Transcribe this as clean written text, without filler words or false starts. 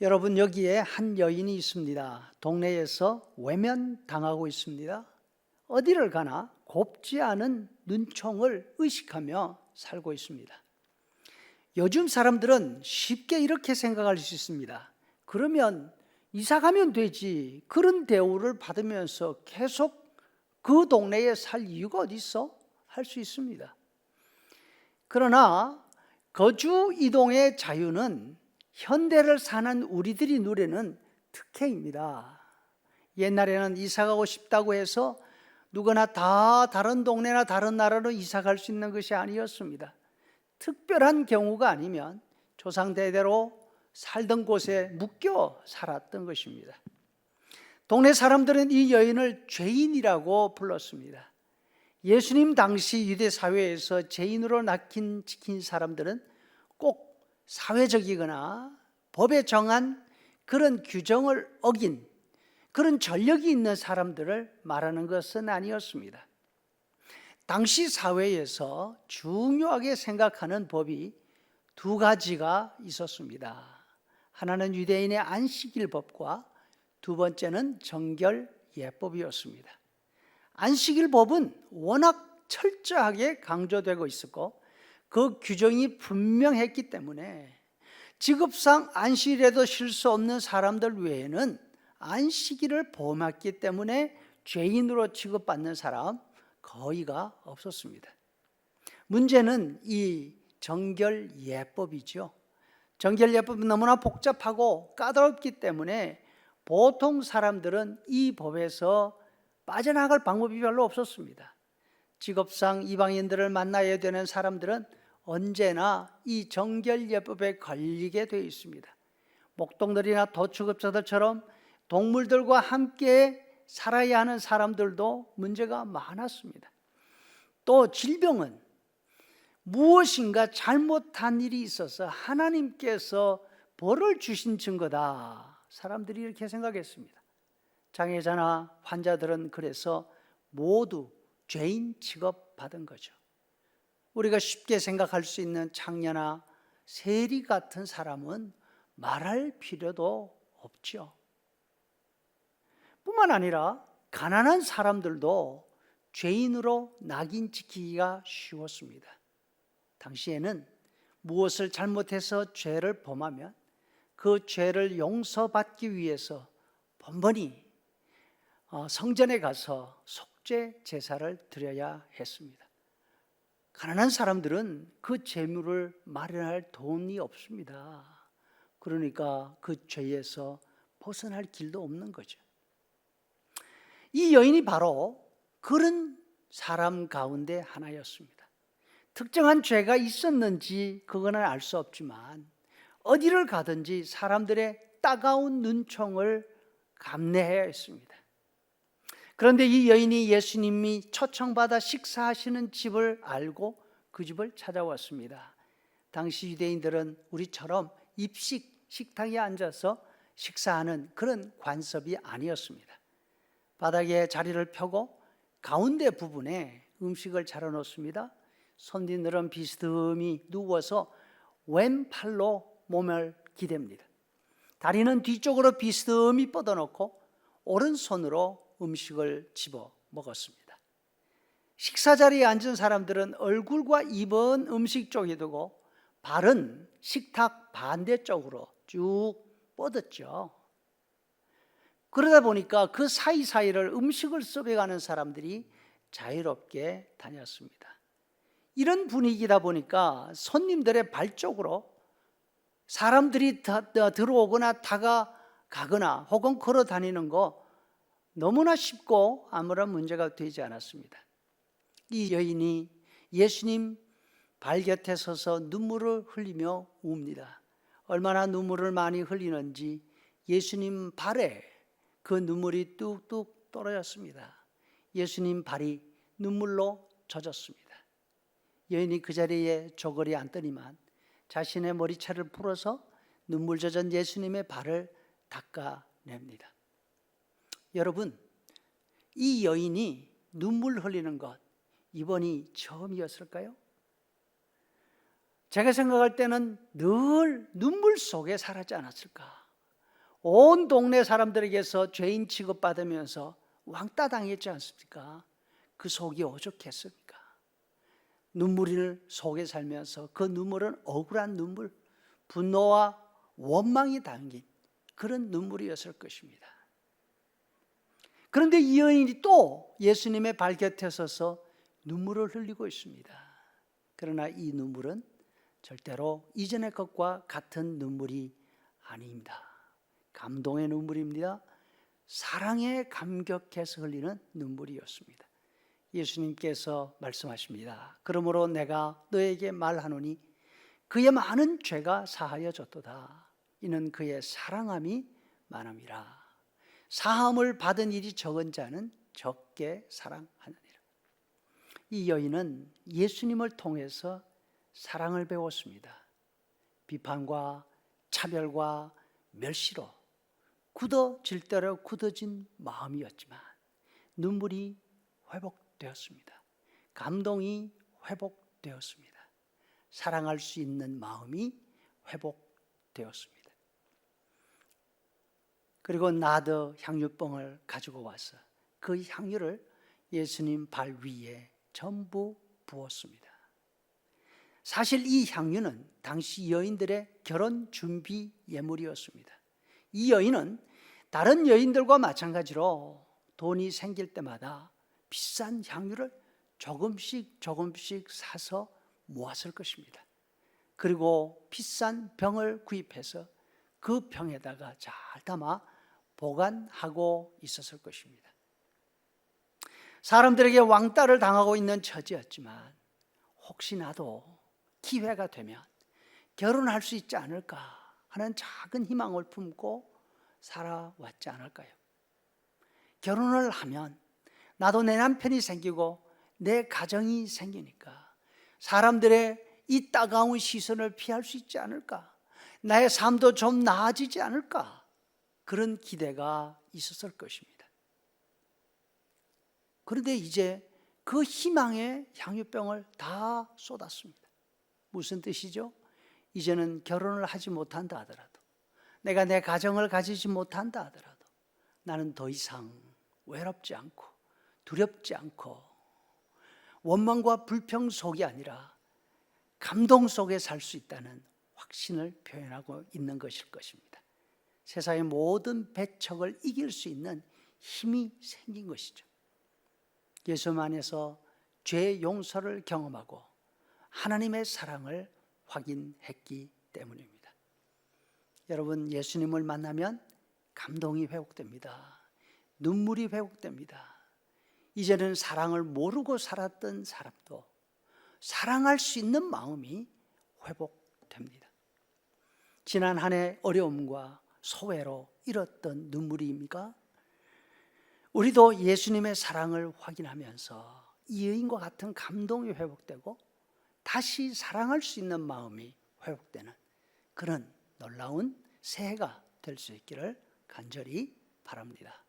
여러분, 여기에 한 여인이 있습니다. 동네에서 외면당하고 있습니다. 어디를 가나 곱지 않은 눈총을 의식하며 살고 있습니다. 요즘 사람들은 쉽게 이렇게 생각할 수 있습니다. 그러면 이사 가면 되지. 그런 대우를 받으면서 계속 그 동네에 살 이유가 어디 있어? 할 수 있습니다. 그러나 거주 이동의 자유는 현대를 사는 우리들이 누리는 특혜입니다. 옛날에는 이사 가고 싶다고 해서 누구나 다 다른 동네나 다른 나라로 이사 갈 수 있는 것이 아니었습니다. 특별한 경우가 아니면 조상대대로 살던 곳에 묶여 살았던 것입니다. 동네 사람들은 이 여인을 죄인이라고 불렀습니다. 예수님 당시 유대 사회에서 죄인으로 지킨 사람들은 꼭 사회적이거나 법에 정한 그런 규정을 어긴 그런 전력이 있는 사람들을 말하는 것은 아니었습니다. 당시 사회에서 중요하게 생각하는 법이 두 가지가 있었습니다. 하나는 유대인의 안식일법과 두 번째는 정결예법이었습니다. 안식일법은 워낙 철저하게 강조되고 있었고 그 규정이 분명했기 때문에 직업상 안식일에도 쉴 수 없는 사람들 외에는 안식일을 범했기 때문에 죄인으로 취급받는 사람 거의가 없었습니다. 문제는 이 정결예법이죠. 정결예법은 너무나 복잡하고 까다롭기 때문에 보통 사람들은 이 법에서 빠져나갈 방법이 별로 없었습니다. 직업상 이방인들을 만나야 되는 사람들은 언제나 이 정결예법에 걸리게 되어 있습니다. 목동들이나 도축업자들처럼 동물들과 함께 살아야 하는 사람들도 문제가 많았습니다. 또 질병은 무엇인가 잘못한 일이 있어서 하나님께서 벌을 주신 증거다. 사람들이 이렇게 생각했습니다. 장애자나 환자들은 그래서 모두 죄인 취급받은 거죠. 우리가 쉽게 생각할 수 있는 창녀나 세리 같은 사람은 말할 필요도 없죠. 뿐만 아니라 가난한 사람들도 죄인으로 낙인 찍히기가 쉬웠습니다. 당시에는 무엇을 잘못해서 죄를 범하면 그 죄를 용서받기 위해서 번번이 성전에 가서 속죄 제사를 드려야 했습니다. 가난한 사람들은 그 재물을 마련할 돈이 없습니다. 그러니까 그 죄에서 벗어날 길도 없는 거죠. 이 여인이 바로 그런 사람 가운데 하나였습니다. 특정한 죄가 있었는지 그거는 알 수 없지만 어디를 가든지 사람들의 따가운 눈총을 감내해야 했습니다. 그런데 이 여인이 예수님이 초청받아 식사하시는 집을 알고 그 집을 찾아왔습니다. 당시 유대인들은 우리처럼 입식 식탁에 앉아서 식사하는 그런 관습이 아니었습니다. 바닥에 자리를 펴고 가운데 부분에 음식을 차려놓습니다. 손님들은 비스듬히 누워서 왼팔로 몸을 기댑니다. 다리는 뒤쪽으로 비스듬히 뻗어놓고 오른손으로 음식을 집어 먹었습니다. 식사 자리에 앉은 사람들은 얼굴과 입은 음식 쪽에 두고 발은 식탁 반대쪽으로 쭉 뻗었죠. 그러다 보니까 그 사이사이를 음식을 섭외가는 사람들이 자유롭게 다녔습니다. 이런 분위기다 보니까 손님들의 발 쪽으로 사람들이 들어오거나 다가가거나 혹은 걸어 다니는 거 너무나 쉽고 아무런 문제가 되지 않았습니다. 이 여인이 예수님 발 곁에 서서 눈물을 흘리며 웁니다. 얼마나 눈물을 많이 흘리는지 예수님 발에 그 눈물이 뚝뚝 떨어졌습니다. 예수님 발이 눈물로 젖었습니다. 여인이 그 자리에 조거리 앉더니만 자신의 머리채를 풀어서 눈물 젖은 예수님의 발을 닦아냅니다. 여러분, 이 여인이 눈물 흘리는 것 이번이 처음이었을까요? 제가 생각할 때는 늘 눈물 속에 살았지 않았을까 온 동네 사람들에게서 죄인 취급받으면서 왕따 당했지 않습니까? 그 속이 오죽했습니까? 눈물을 속에 살면서 그 눈물은 억울한 눈물, 분노와 원망이 담긴 그런 눈물이었을 것입니다. 그런데 이 여인이 또 예수님의 발곁에 서서 눈물을 흘리고 있습니다. 그러나 이 눈물은 절대로 이전의 것과 같은 눈물이 아닙니다. 감동의 눈물입니다. 사랑에 감격해서 흘리는 눈물이었습니다. 예수님께서 말씀하십니다. 그러므로 내가 너에게 말하노니 그의 많은 죄가 사하여졌도다. 이는 그의 사랑함이 많음이라. 사함을 받은 일이 적은 자는 적게 사랑하느니라. 이 여인은 예수님을 통해서 사랑을 배웠습니다. 비판과 차별과 멸시로 굳어질 대로 굳어진 마음이었지만 눈물이 회복되었습니다. 감동이 회복되었습니다. 사랑할 수 있는 마음이 회복되었습니다. 그리고 나드 향유병을 가지고 와서 그 향유를 예수님 발 위에 전부 부었습니다. 사실 이 향유는 당시 여인들의 결혼 준비 예물이었습니다. 이 여인은 다른 여인들과 마찬가지로 돈이 생길 때마다 비싼 향유를 조금씩 사서 모았을 것입니다. 그리고 비싼 병을 구입해서 그 병에다가 잘 담아 보관하고 있었을 것입니다. 사람들에게 왕따를 당하고 있는 처지였지만 혹시나도 기회가 되면 결혼할 수 있지 않을까 하는 작은 희망을 품고 살아왔지 않을까요? 결혼을 하면 나도 내 남편이 생기고 내 가정이 생기니까 사람들의 이 따가운 시선을 피할 수 있지 않을까? 나의 삶도 좀 나아지지 않을까? 그런 기대가 있었을 것입니다. 그런데 이제 그 희망의 향유병을 다 쏟았습니다. 무슨 뜻이죠? 이제는 결혼을 하지 못한다 하더라도, 내가 내 가정을 가지지 못한다 하더라도 나는 더 이상 외롭지 않고 두렵지 않고 원망과 불평 속이 아니라 감동 속에 살 수 있다는 확신을 표현하고 있는 것일 것입니다. 세상의 모든 배척을 이길 수 있는 힘이 생긴 것이죠. 예수 안에서 죄 용서를 경험하고 하나님의 사랑을 확인했기 때문입니다. 여러분, 예수님을 만나면 감동이 회복됩니다. 눈물이 회복됩니다. 이제는 사랑을 모르고 살았던 사람도 사랑할 수 있는 마음이 회복됩니다. 지난 한 해 어려움과 소외로 잃었던 눈물입니까? 우리도 예수님의 사랑을 확인하면서 이 여인과 같은 감동이 회복되고 다시 사랑할 수 있는 마음이 회복되는 그런 놀라운 새해가 될 수 있기를 간절히 바랍니다.